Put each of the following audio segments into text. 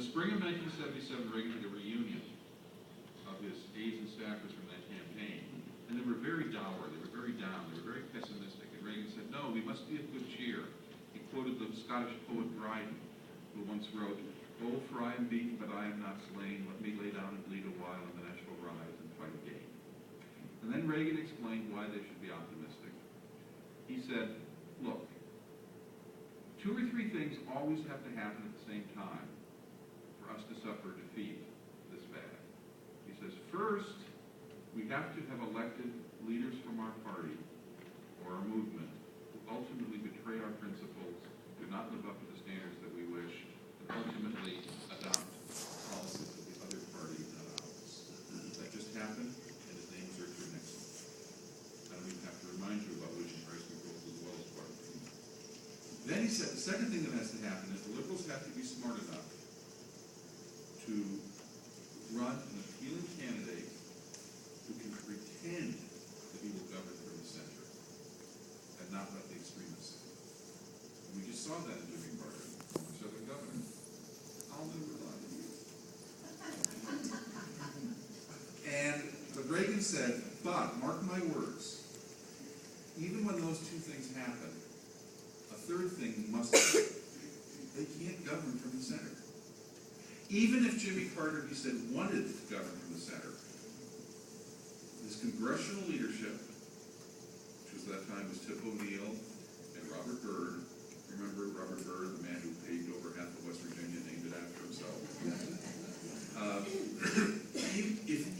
the spring of 1977, Reagan had a reunion of his aides and staffers from that campaign, and they were very dour, they were very down, they were very pessimistic, and Reagan said, no, we must be of good cheer. He quoted the Scottish poet Dryden, who once wrote, "Oh, for I am beaten, but I am not slain. Let me lay down and bleed a while, and then I shall rise and fight again." And then Reagan explained why they should be optimistic. He said, look, 2 or 3 things always have to happen at the same time for us to suffer defeat this bad. He says, first, we have to have elected leaders from our party or our movement who ultimately betray our principles, do not live up to the standards that we wish, and ultimately adopt policies of the other party, not ours. That just happened, and his name is Richard Nixon. I don't even have to remind you about which price controls as well as part of it. Then he said the second thing that has to happen is the liberals have to be smart enough to run an appealing candidate who can pretend that he will govern from the center and not let the extremists. And we just saw that in Jimmy Carter, former Southern governor. I'll never lie to you. But Reagan said, but mark my words, even when those 2 things happen, a third thing must happen. They can't govern from the center. Even if Jimmy Carter, he said, wanted to govern from the center, his congressional leadership, which was that time was Tip O'Neill and Robert Byrd. Remember Robert Byrd, the man who paved over half of West Virginia, named it after himself.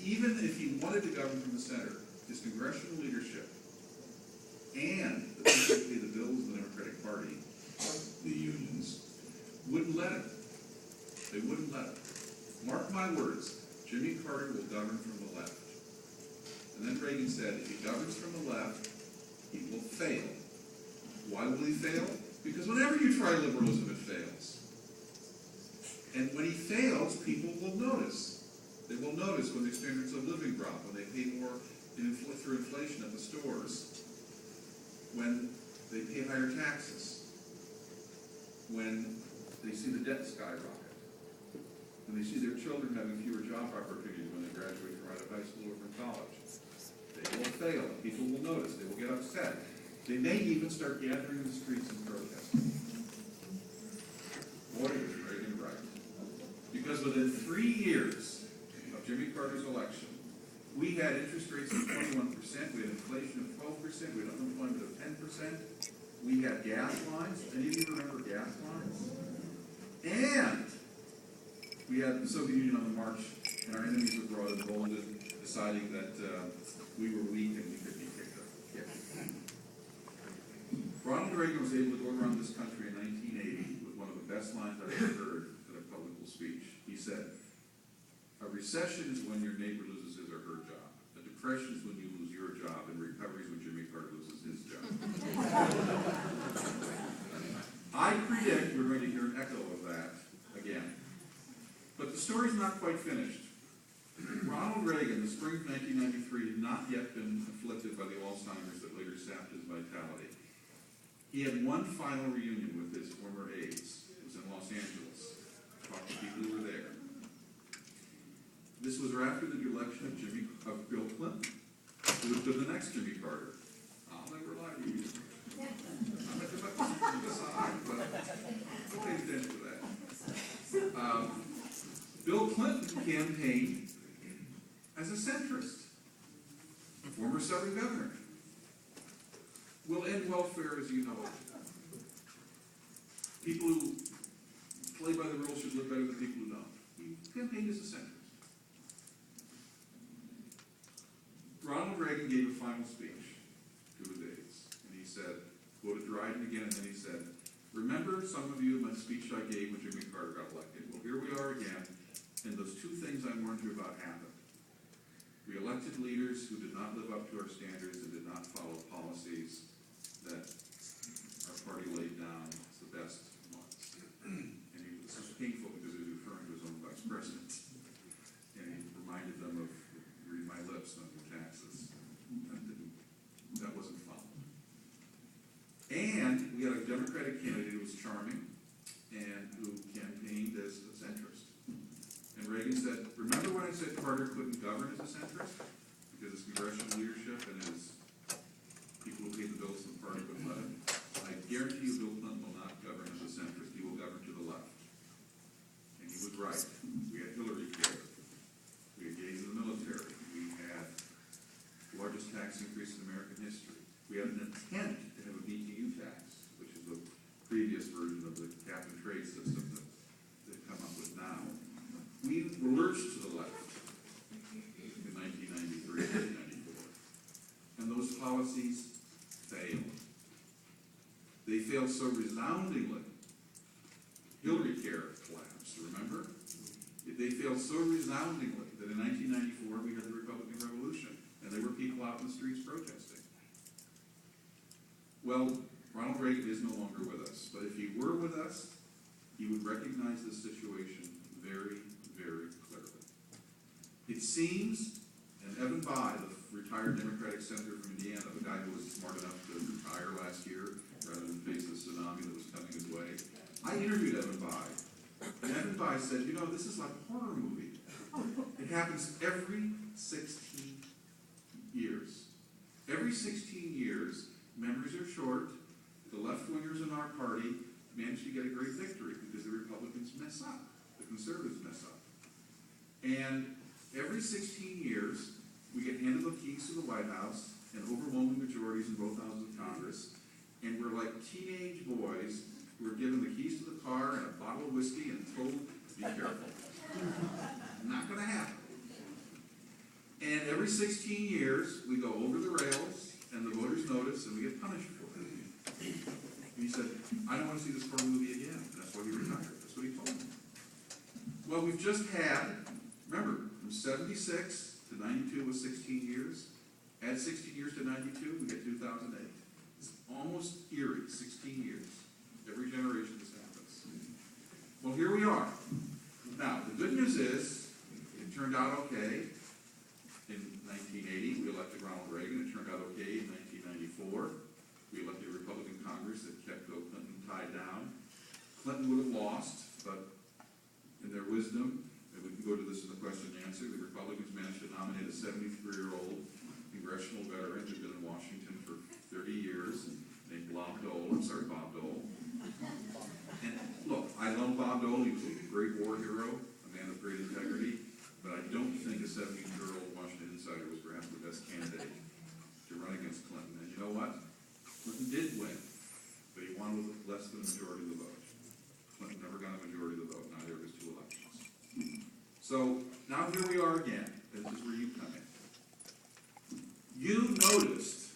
Even if he wanted to govern from the center, his congressional leadership and the people who pay the bills of the Democratic Party, the unions, wouldn't let him. They wouldn't let him. Mark my words, Jimmy Carter will govern from the left. And then Reagan said, if he governs from the left, he will fail. Why will he fail? Because whenever you try liberalism, it fails. And when he fails, people will notice. They will notice when their standards of living drop, when they pay more through inflation at the stores, when they pay higher taxes, when they see the debt skyrocket, when they see their children having fewer job opportunities when they graduate from either high school or from college. They will fail. People will notice. They will get upset. They may even start gathering in the streets and protesting. Boy, was Reagan right. Because within 3 years of Jimmy Carter's election, we had interest rates of 21%, we had inflation of 12%, we had unemployment of 10%, we had gas lines. Any of you remember gas lines? And we had the Soviet Union on the march, and our enemies were brought emboldened, deciding that we were weak and we could be kicked up. Yeah. Ronald Reagan was able to go around this country in 1980 with one of the best lines I've ever heard at a public speech. He said, a recession is when your neighbor loses his or her job. A depression is when you lose your job, and recovery is when Jimmy Carter loses his job. I predict we're going to hear an echo of that again. But the story's not quite finished. Ronald Reagan, in the spring of 1993, had not yet been afflicted by the Alzheimer's that later sapped his vitality. He had one final reunion with his former aides. It was in Los Angeles. Talked to people who were there. This was after the election of Bill Clinton, who would be the next Jimmy Carter. I'll never lie to you. I'm at the side, but don't pay attention to that. Bill Clinton campaigned as a centrist, former Southern governor. Will end welfare as you know it. People who play by the rules should live better than people who don't. He campaigned as a centrist. Ronald Reagan gave a final speech to his aides, and he said, quoted Dryden again, and then he said, remember some of you my speech I gave when Jimmy Carter got elected. Well, here we are again, and those 2 things I warned you about happened. We elected leaders who did not live up to our standards and did not follow policies that our party laid down as the best ones. And this was painful because he was referring to his own vice president. And he reminded them of read my lips on your taxes. That wasn't fun. And we had a Democratic candidate who was charming and who campaigned as a centrist. Reagan said, remember when I said Carter couldn't govern as a centrist? Because his congressional leadership and his people who paid the bills in the party wouldn't let him. I guarantee you Bill Clinton will not govern as a centrist. He will govern to the left. And he was right. We had Hillary care. We had gays in the military. We had the largest tax increase in American history. We had an attempt to have a BTU tax, which is the previous version of the cap and trade system that they've come up with now. We lurched to the left in 1993, 1994. And those policies failed. They failed so resoundingly. Hillary care collapsed, remember? They failed so resoundingly that in 1994 we had the Republican Revolution, and there were people out in the streets protesting. Well, Ronald Reagan is no longer with us, but if he were with us, he would recognize this situation very, very clearly. It seems, and Evan Bayh, the retired Democratic senator from Indiana, the guy who was smart enough to retire last year rather than face the tsunami that was coming his way, I interviewed Evan Bayh, and Evan Bayh said, you know, this is like a horror movie. It happens every 16 years. Every 16 years, memories are short, the left-wingers in our party manage to get a great victory because the Republicans mess up, the conservatives mess up. And every 16 years, we get handed the keys to the White House and overwhelming majorities in both houses of Congress, and we're like teenage boys who are given the keys to the car and a bottle of whiskey and told, be careful. Not going to happen. And every 16 years, we go over the rails, and the voters notice, and we get punished for it. And he said, I don't want to see this horror movie again. And that's why he retired. That's what he told me. Well, we've just had, remember, from 76 to 92 was 16 years. Add 16 years to 92, we get 2008. It's almost eerie, 16 years. Every generation this happens. Well, here we are. Now, the good news is, it turned out okay. In 1980, we elected Ronald Reagan. It turned out okay in 1994. We elected a Republican Congress that kept Bill Clinton tied down. Clinton would have lost, but in their wisdom, and we can go to this in the question and answer, the Republicans managed to nominate a 73-year-old congressional veteran who'd been in Washington for 30 years, named Bob Dole. And look, I love Bob Dole. He was a great war hero, a man of great integrity, but I don't think a 70-year-old Washington insider was perhaps the best candidate to run against Clinton. And you know what? Clinton did win, but he won with less than a majority of the vote. Clinton never got a majority of the vote, neither of his two elections. So now here we are again. This is where you come in. You noticed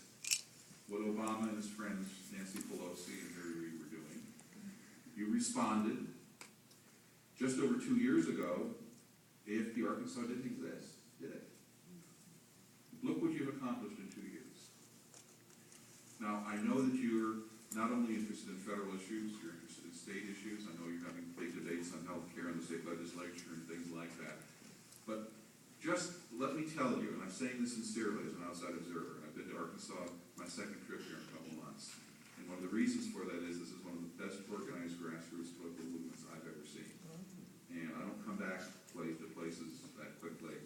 what Obama and his friends Nancy Pelosi and Harry Reid were doing. You responded. Just over 2 years ago, AFPArkansas didn't exist, did it? Look what you've accomplished in 2 years. Now, I know that you're not only interested in federal issues, you're interested in state issues. I know you're having big debates on health care in the state legislature and things like that. But just let me tell you, and I'm saying this sincerely as an outside observer, I've been to Arkansas, my second trip here in a couple of months. And one of the reasons for that is this is one of the best organized grassroots political movements I've ever seen. And I don't come back to places that quickly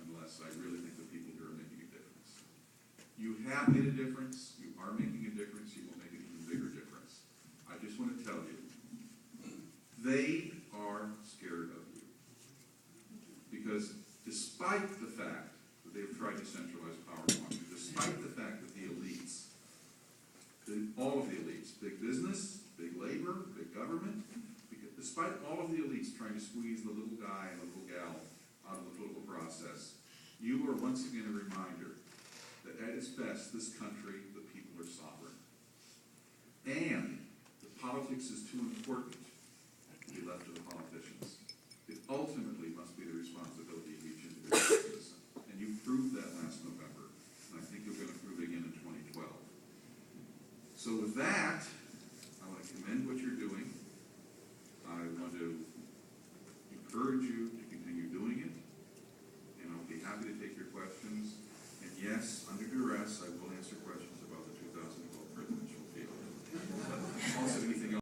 unless I really think the people here are making a difference. You have made a difference. You are making a difference. You will make an even bigger difference. I just want to tell you, they are scared of you. Because despite the fact that they have tried to centralize power in Washington, despite the fact that the elites, all of the elites, big business, big labor, big government, despite all of the elites trying to squeeze the little guy and the little gal out of the political process, you are once again a reminder that at its best, this country, the people are sovereign. And the politics is too important to be left to the politicians. It ultimately must be the responsibility of each individual citizen. And you proved that last November, and I think you're going to prove it again in 2012. So with that,